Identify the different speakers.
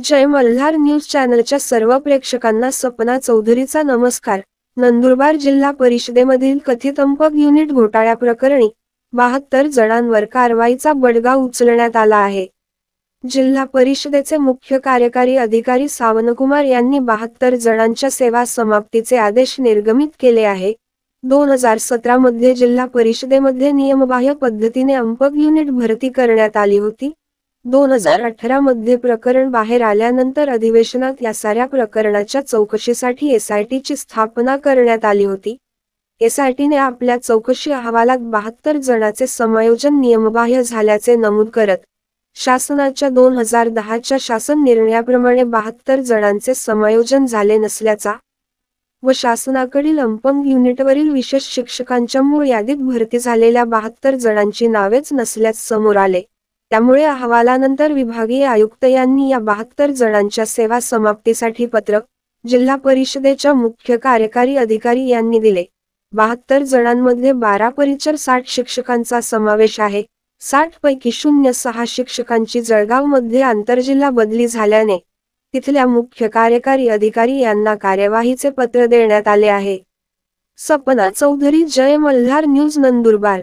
Speaker 1: जय Malhar news चॅनलच्या सर्व प्रेक्षकांना सपना चौधरीचा नमस्कार। नंदुरबार जिल्हा परिषदेमधील कथित अंपक युनिट घोटाळ्याप्रकरणी 72 जणांवर कारवाईचा बडगा उचलण्यात आला आहे। जिल्हा परिषदेचे मुख्य कार्यकारी अधिकारी सावनकुमार यांनी 72 जणांच्या सेवा समाप्तीचे आदेश निर्गमित केले आहे। 2017 मध्ये जिल्हा परिषदेमध्ये नियमबाह्य पद्धतीने अंपक युनिट भरती करण्यात आली होती। 2018 मध्ये प्रकरण बाहेर आल्यानंतर अधिवेशनात या साऱ्या प्रकरणाच्या चौकशीसाठी एसआयटीची स्थापना करण्यात आली होती। एसआयटीने आपल्या चौकशी अहवालात 72 जणांचे समायोजन नियमबाह्य झाल्याचे नमूद करत, शासनाच्या 2010च्या शासन निर्णयाप्रमाणे 72 जणांचे समायोजन झाले नसल्याचा व शासनाकडील अंपक युनिटवरील विशेष शिक्षकांच्या मूळ यादीत भरती झालेल्या 72 जणांची नावेच नसल्याचे समोर आले। त्यामुळे अहवालानंतर विभागीय आयुक्त यांनी या 72 जणांच्या सेवा समाप्तीसाठी पत्रक जिल्हा परिषदेच्या मुख्य कार्यकारी अधिकारी यांनी दिले। 72 जणांमध्ये 12 परिचर 60 शिक्षकांचा समावेश आहे। 60 पैकी 06 शिक्षकांची जळगावमध्ये आंतरजिल्हा बदली झाल्याने तिथल्या मुख्य कार्यकारी अधिकारी यांना कार्यवाहीचे पत्र देण्यात आले आहे। सपना चौधरी, जय मल्हार न्यूज, नंदुरबार।